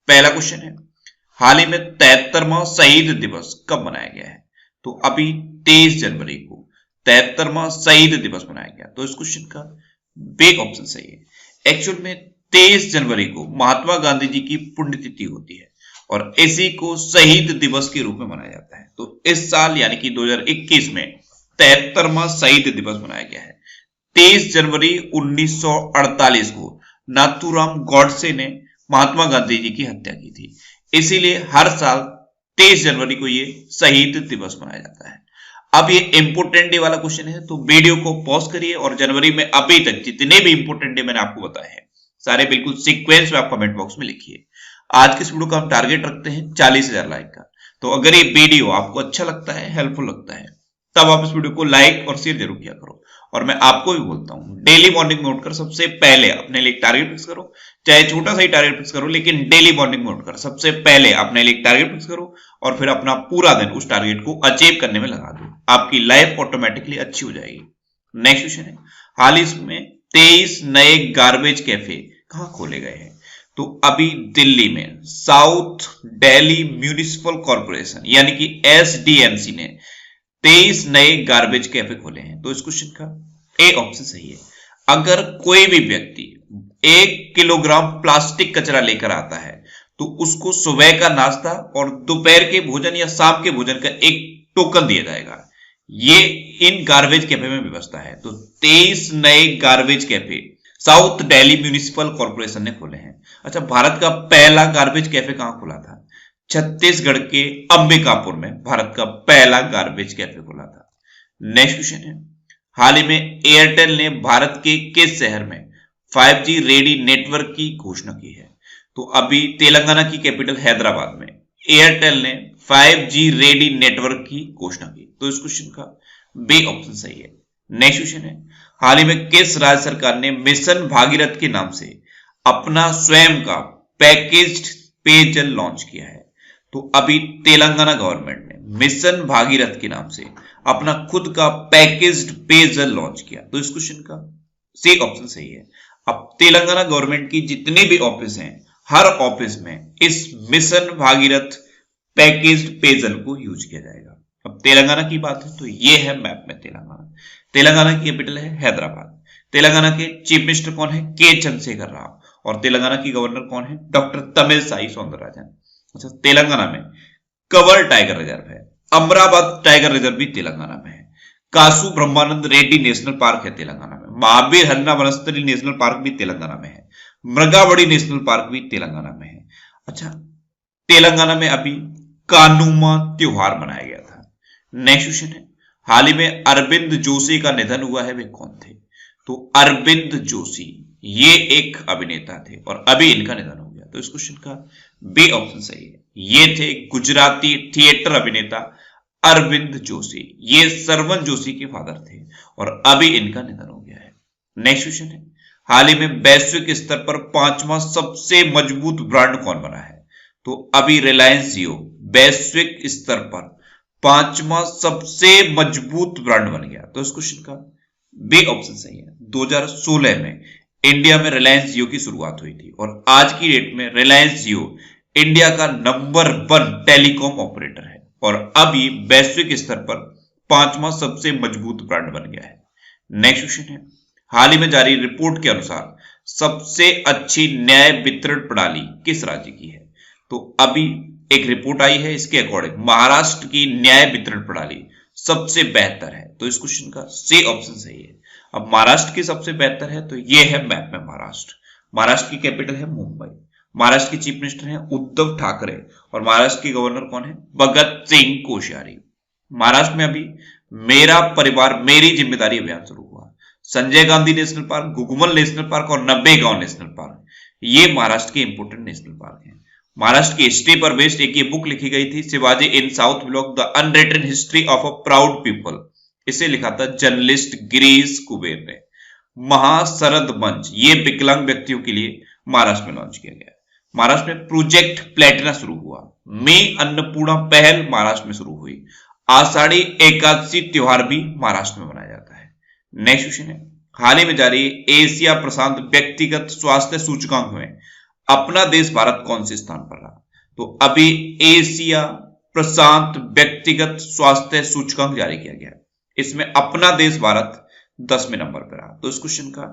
पहला क्वेश्चन है, हाल ही में 73वां शहीद दिवस कब मनाया गया है? तो अभी 23 जनवरी को 73वां शहीद दिवस मनाया गया। तो इस क्वेश्चन का बी ऑप्शन सही है। एक्चुअल में 23 जनवरी को महात्मा गांधी जी की पुण्यतिथि होती है और इसी को शहीद दिवस के रूप में मनाया जाता है। तो इस साल यानी कि 2021 में 73वां शहीद दिवस मनाया गया है। 23 जनवरी 1948 को नाथूराम गॉडसे ने महात्मा गांधी जी की हत्या की थी, इसीलिए हर साल 23 जनवरी को ये शहीद दिवस मनाया जाता है। अब ये इंपोर्टेंट डे वाला क्वेश्चन है, तो वीडियो को पॉज करिए और जनवरी में अभी तक जितने भी इंपोर्टेंट डे मैंने आपको बताए हैं सारे बिल्कुल सीक्वेंस में आप कमेंट बॉक्स में लिखिए। आज के इस वीडियो का हम टारगेट रखते हैं 40,000 लाइक का। तो अगर ये वीडियो आपको अच्छा लगता है, हेल्पफुल लगता है, तब आप इस वीडियो को लाइक और शेयर जरूर किया करो। और मैं आपको भी बोलता हूं, डेली मॉर्निंग में उठकर सबसे पहले अपने लिए टारगेट फिक्स करो, चाहे छोटा सा ही टारगेट फिक्स करो, लेकिन डेली मॉर्निंग में उठकर सबसे पहले अपने लिए टारगेट फिक्स करो और फिर अपना पूरा दिन उस टारगेट को अचीव करने में लगा दो। आपकी लाइफ ऑटोमेटिकली अच्छी हो जाएगी। नेक्स्ट क्वेश्चन है, हाल ही में 23 नए गार्बेज कैफे कहां खोले गए हैं? तो अभी दिल्ली में साउथ दिल्ली म्यूनिसिपल कॉर्पोरेशन यानी कि SDMC ने 23 नए गार्बेज कैफे खोले हैं। तो इस क्वेश्चन का ए ऑप्शन सही है। अगर कोई भी व्यक्ति 1 किलोग्राम प्लास्टिक कचरा लेकर आता है तो उसको सुबह का नाश्ता और दोपहर के भोजन या शाम के भोजन का एक टोकन दिया जाएगा। ये इन गार्बेज कैफे में व्यवस्था है। तो 23 नए garbage cafe south Delhi municipal corporation ने खोले हैं। अच्छा, भारत का पहला गार्बेज कैफे कहां खुला था? छत्तीसगढ़ के अंबिकापुर में भारत का पहला गार्बेज कैफे खुला था। नेक्स्ट क्वेश्चन है, हाल ही में एयरटेल ने भारत के किस शहर में 5G रेडी नेटवर्क की घोषणा की है? तो अभी तेलंगाना की कैपिटल हैदराबाद में एयरटेल ने 5G रेडी नेटवर्क की घोषणा की। तो इस क्वेश्चन का बी ऑप्शन सही है। नेक्स्ट क्वेश्चन है, हाल ही में किस राज्य सरकार ने मिशन भागीरथ के नाम से अपना स्वयं का पैकेज्ड पेयजल लॉन्च किया है? तो अभी तेलंगाना गवर्नमेंट ने मिशन भागीरथ के नाम से अपना खुद का पैकेज्ड पेयजल लॉन्च किया। तो इस क्वेश्चन का सी ऑप्शन सही है। अब तेलंगाना गवर्नमेंट की जितने भी ऑफिस हैं, हर ऑफिस में इस मिशन भागीरथ पैकेज्ड पेयजल को यूज किया जाएगा। अब तेलंगाना की बात है तो ये है मैप में तेलंगाना। तेलंगाना की कैपिटल है हैदराबाद। तेलंगाना के चीफ मिनिस्टर कौन है? के चंद्रशेखर राव। और तेलंगाना की गवर्नर कौन है? डॉक्टर तमिलसाई सौंदरराजन। अच्छा, तेलंगाना में कवर टाइगर रिजर्व है, अमरावती टाइगर रिजर्व भी तेलंगाना में है, कासु ब्रह्मानंद रेड्डी नेशनल पार्क है तेलंगाना में, महावीर हन्ना वनस्थली नेशनल पार्क भी तेलंगाना में है, मृगावड़ी नेशनल पार्क भी तेलंगाना में है। अच्छा, तेलंगाना में अभी कानुमा त्योहार मनाया गया था। नेक्स्ट क्वेश्चन है, हाल ही में अरविंद जोशी का निधन हुआ है, वे कौन थे? तो अरविंद जोशी ये एक अभिनेता थे और अभी इनका निधन हो गया। तो इस क्वेश्चन का बी ऑप्शन सही है। ये थे गुजराती थिएटर अभिनेता अरविंद जोशी। ये सरवन जोशी के फादर थे और अभी इनका निधन हो गया है। नेक्स्ट क्वेश्चन है, हाल ही में वैश्विक स्तर पर 5वां सबसे मजबूत ब्रांड कौन बना है? तो अभी रिलायंस जियो वैश्विक स्तर पर 5वां सबसे मजबूत ब्रांड बन गया। तो इस क्वेश्चन का बी ऑप्शन सही है। 2016 में इंडिया में रिलायंस जियो की शुरुआत हुई थी और आज की डेट में रिलायंस जियो इंडिया का नंबर 1 टेलीकॉम ऑपरेटर है और अभी वैश्विक स्तर पर 5वां सबसे मजबूत ब्रांड बन गया है। नेक्स्ट क्वेश्चन है, हाल ही में जारी रिपोर्ट के अनुसार सबसे अच्छी न्याय वितरण प्रणाली किस राज्य की है? तो अभी एक रिपोर्ट आई है, इसके अकॉर्डिंग महाराष्ट्र की न्याय वितरण प्रणाली सबसे बेहतर है। तो इस क्वेश्चन का सी ऑप्शन सही है। अब महाराष्ट्र की सबसे बेहतर है तो ये है मैप में महाराष्ट्र। महाराष्ट्र की कैपिटल है मुंबई। महाराष्ट्र के चीफ मिनिस्टर हैं उद्धव ठाकरे और महाराष्ट्र के गवर्नर कौन है? भगत सिंह कोश्यारी। महाराष्ट्र में अभी मेरा परिवार मेरी जिम्मेदारी अभियान शुरू हुआ। Sanjay Gandhi national park, Gugamal national park और नब्बेगांव नेशनल पार्क, ये महाराष्ट्र के इंपोर्टेंट नेशनल पार्क हैं। महाराष्ट्र की हिस्ट्री पर बेस्ड एक ये बुक लिखी गई थी, Shivaji in South Block the unwritten history of a proud people. इसे लिखा था जर्नलिस्ट गिरीश कुबेर ने। महाशरद मंच ये विकलांग व्यक्तियों के लिए महाराष्ट्र में लॉन्च किया गया। महाराष्ट्र में प्रोजेक्ट प्लेटिना शुरू हुआ। मई अन्नपूर्णा पहल महाराष्ट्र में शुरू हुई। आषाढ़ी एकादशी त्योहार भी महाराष्ट्र में मनाया जाता है। नेक्स्ट क्वेश्चन है, हाल ही में जारी एशिया प्रशांत व्यक्तिगत स्वास्थ्य सूचकांक में अपना देश भारत कौन से स्थान पर रहा? तो अभी एशिया प्रशांत व्यक्तिगत स्वास्थ्य सूचकांक जारी किया गया, इसमें अपना देश भारत 10वें नंबर पर रहा। तो इस क्वेश्चन का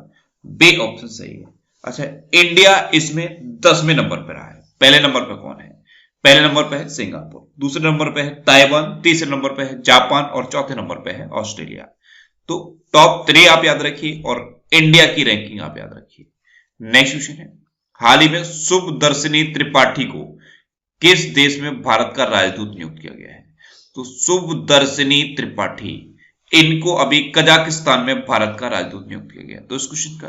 बी ऑप्शन सही है। अच्छा, इंडिया इसमें 10वें नंबर पर रहा है। पहले नंबर पर कौन है? पहले नंबर पर है सिंगापुर, दूसरे नंबर पर है ताइवान, तीसरे नंबर पर है जापान और चौथे नंबर पर है ऑस्ट्रेलिया। तो टॉप 3 आप याद रखिए और इंडिया की रैंकिंग आप याद रखिए। नेक्स्ट क्वेश्चन है, हाल ही में शुभदर्शिनी त्रिपाठी को किस देश में भारत का राजदूत नियुक्त किया गया है? तो शुभदर्शिनी त्रिपाठी, इनको अभी कजाकिस्तान में भारत का राजदूत नियुक्त किया गया। तो इस क्वेश्चन का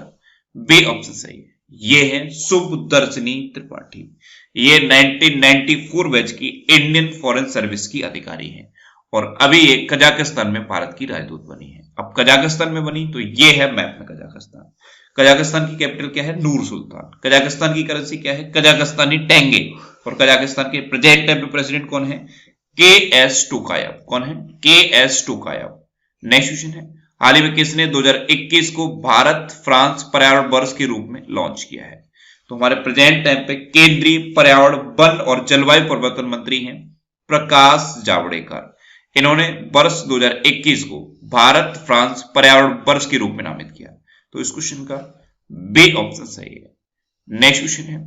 बी ऑप्शन सही है। ये है शुभदर्शिनी त्रिपाठी। ये 1994 बैच की इंडियन फॉरेन सर्विस की अधिकारी हैं और अभी ये कजाकिस्तान में भारत की राजदूत बनी है। अब कजाकिस्तान में बनी तो ये है मैप में कजाकिस्तान। कजाकिस्तान की कैपिटल क्या है? नूर सुल्तान। कजाकिस्तान की करेंसी क्या है? कजाकिस्तानी टेंगे। और कजाकिस्तान के प्रेजेंट टाइम पे प्रेसिडेंट कौन है? के.एस. टोकायव। कौन है? के.एस. टोकायव। नेक्स्ट क्वेश्चन है, हाल ही में किसने 2021 को भारत फ्रांस पर्यावरण वर्ष के रूप में लॉन्च किया है? तो हमारे प्रेजेंट टाइम पे केंद्रीय पर्यावरण वन और जलवायु परिवर्तन मंत्री हैं प्रकाश जावड़ेकर। इन्होंने वर्ष 2021 को भारत फ्रांस पर्यावरण वर्ष के रूप में नामित किया। तो इस क्वेश्चन का बी ऑप्शन सही है। नेक्स्ट क्वेश्चन है,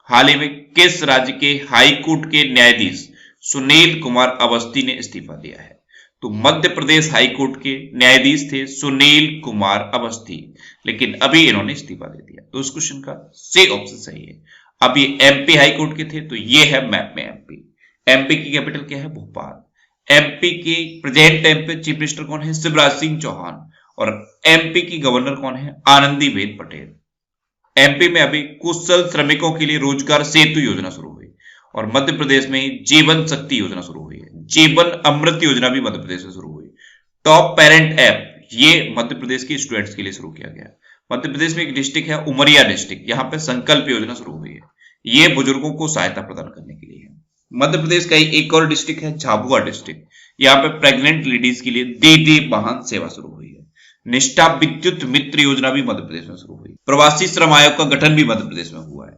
हाल ही में किस राज्य के हाई कोर्ट के न्यायाधीश सुनील कुमार अवस्थी ने इस्तीफा दिया है? तो मध्य प्रदेश हाई कोर्ट के न्यायाधीश थे सुनील कुमार अवस्थी, लेकिन अभी इन्होंने इस्तीफा दे दिया। तो इस क्वेश्चन का सी ऑप्शन सही है। अब ये एमपी हाई कोर्ट के थे, तो ये है मैप में एमपी। एमपी की कैपिटल क्या है? भोपाल। एमपी के प्रेजेंट टाइम पे चीफ मिनिस्टर कौन है? शिवराज सिंह चौहान। और एमपी की गवर्नर कौन है? आनंदीबेन पटेल। एमपी में अभी कुशल श्रमिकों के लिए रोजगार सेतु योजना शुरू हुई और मध्य प्रदेश में जीवन शक्ति योजना शुरू हुई है। जीवन अमृत योजना भी मध्य प्रदेश में शुरू हुई। टॉप पेरेंट ऐप ये मध्य प्रदेश के स्टूडेंट्स के लिए शुरू किया गया। मध्य प्रदेश में एक डिस्ट्रिक्ट है उमरिया डिस्ट्रिक्ट, यहाँ पे संकल्प योजना शुरू हुई है। ये बुजुर्गों को सहायता प्रदान करने के लिए है। मध्य प्रदेश का एक और डिस्ट्रिक्ट है झाबुआ डिस्ट्रिक्ट, यहाँ पे प्रेग्नेंट लेडीज के लिए दीदी वाहन सेवा शुरू हुई है। निष्ठा विद्युत मित्र योजना भी मध्य प्रदेश में शुरू हुई। प्रवासी श्रम आयोग का गठन भी मध्य प्रदेश में हुआ है।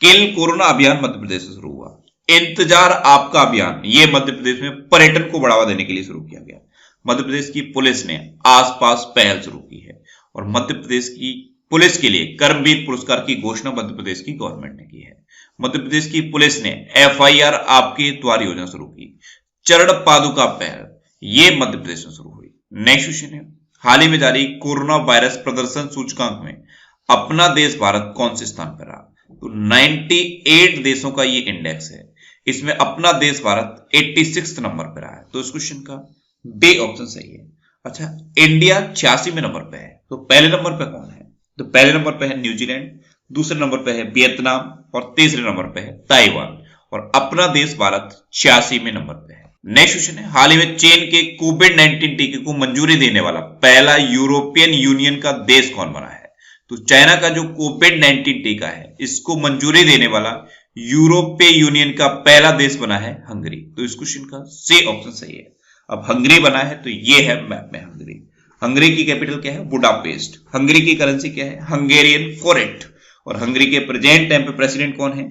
किल कोरोना अभियान मध्य प्रदेश में शुरू हुआ। इंतजार आपका अभियान ये मध्य प्रदेश में पर्यटन को बढ़ावा देने के लिए शुरू किया गया। मध्य प्रदेश की पुलिस ने आसपास पहल शुरू की है और मध्य प्रदेश की पुलिस के लिए कर्मवीर पुरस्कार की घोषणा मध्य प्रदेश की गवर्नमेंट ने की है। मध्य प्रदेश की पुलिस ने FIR आपके द्वार योजना शुरू की। चरण पादुका पहल ये मध्य प्रदेश में शुरू हुई। नेक्स्ट क्वेश्चन है, हाल ही में जारी कोरोना वायरस प्रदर्शन सूचकांक में अपना देश भारत कौन से स्थान पर रहा? तो 98 देशों का ये इंडेक्स है, इसमें अपना देश भारत 86 नंबर पर रहा है। तो इस क्वेश्चन का बी ऑप्शन सही है। अच्छा, इंडिया 86वें नंबर पे है, तो पहले नंबर पे कौन है? तो पहले नंबर पे है न्यूजीलैंड, दूसरे नंबर पे है वियतनाम और तीसरे नंबर पे है ताइवान। और अपना देश भारत 86वें नंबर पे है। नेक्स्ट क्वेश्चन है, हाल ही में चीन के कोविड-19 टीके को मंजूरी देने वाला पहला यूरोपियन यूनियन का देश कौन बना है? तो चाइना का जो कोविड-19 टीका है इसको मंजूरी देने वाला यूरोपीय यूनियन का पहला देश बना है हंगरी। तो इस क्वेश्चन का सी ऑप्शन सही है। अब हंगरी बना है तो ये है मैप में हंगरी। हंगरी की कैपिटल क्या है? बुडापेस्ट। हंगरी की करेंसी क्या है? Hungarian forint. और हंगरी के प्रेजेंट टाइम पे प्रेसिडेंट कौन है?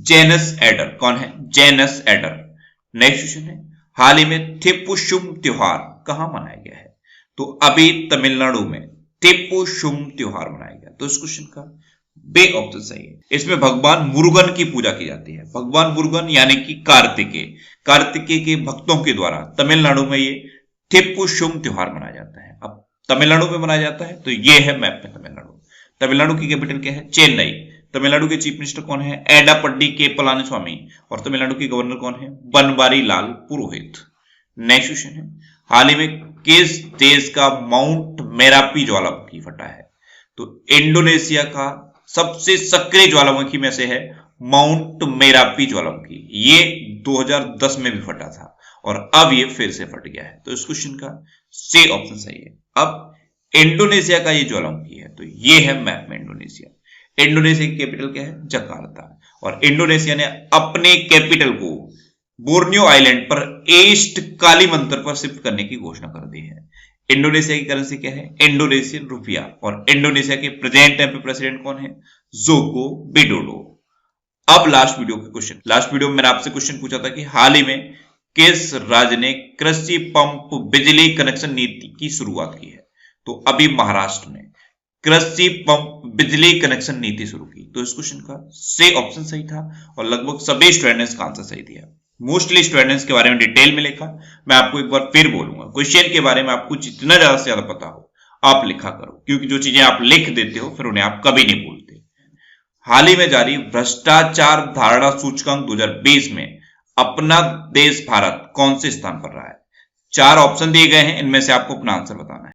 Janos Ader. कौन है? Janos adder. नेक्स्ट क्वेश्चन है, हाल ही में थिपुशुम त्योहार कहां मनाया गया है? तो अभी तमिलनाडु में थिपुशुम त्योहार मनाया गया। तो इस क्वेश्चन का बी ऑप्शन सही है। इसमें भगवान मुरुगन की पूजा की जाती है। भगवान मुरुगन यानी कि कार्तिकेय के भक्तों के द्वारा तमिलनाडु में ये थिपुशुम त्योहार मनाया जाता है। अब तमिलनाडु में मनाया जाता है तो ये है मैप में तमिलनाडु। तमिलनाडु की कैपिटल क्या है? चेन्नई। तमिलनाडु के चीफ मिनिस्टर कौन है? एडापड्डी के पलानीस्वामी। और तमिलनाडु की गवर्नर कौन है? बनवारी लाल पुरोहित। नेक्स्ट क्वेश्चन है, हाल ही में किस देश का माउंट मेरापी ज्वालामुखी फटा है? तो इंडोनेशिया का सबसे सक्रिय ज्वालामुखी में से है माउंट मेरापी ज्वालामुखी। ये 2010 में भी फटा था और अब ये फिर से फट गया है। तो इस क्वेश्चन का सी ऑप्शन सही है। अब इंडोनेशिया का ये ज्वालामुखी है तो ये है मैप में इंडोनेशिया। इंडोनेशिया की कैपिटल क्या है? जकार्ता। और इंडोनेशिया ने अपने कैपिटल को बोर्नियो आइलैंड पर ईस्ट कालीमंतर पर शिफ्ट करने की घोषणा कर दी है। इंडोनेशिया की करेंसी क्या है? Indonesian rupiah. और इंडोनेशिया के प्रेजेंट टाइम पे प्रेसिडेंट कौन है? Joko Widodo. अब लास्ट वीडियो के क्वेश्चन। लास्ट वीडियो में मैंने आपसे क्वेश्चन पूछा था कि हाल ही में किस राज्य ने कृषि पंप बिजली कनेक्शन नीति की शुरुआत की है? तो अभी महाराष्ट्र ने कृषि पंप बिजली कनेक्शन नीति शुरू की। तो इस क्वेश्चन का सी ऑप्शन सही था और लगभग सभी स्टूडेंट्स का आंसर सही दिया। मोस्टली स्टूडेंट्स के बारे में डिटेल में लिखा। मैं आपको एक बार फिर बोलूंगा, क्वेश्चन के बारे में आपको जितना ज्यादा से ज्यादा पता हो आप लिखा करो, क्योंकि जो चीजें आप लिख देते हो फिर उन्हें आप कभी नहीं भूलते। हाल ही में जारी भ्रष्टाचार धारणा सूचकांक 2020 में अपना देश भारत कौन से स्थान पर रहा है? 4 ऑप्शन दिए गए हैं, इनमें से आपको अपना आंसर बताना है।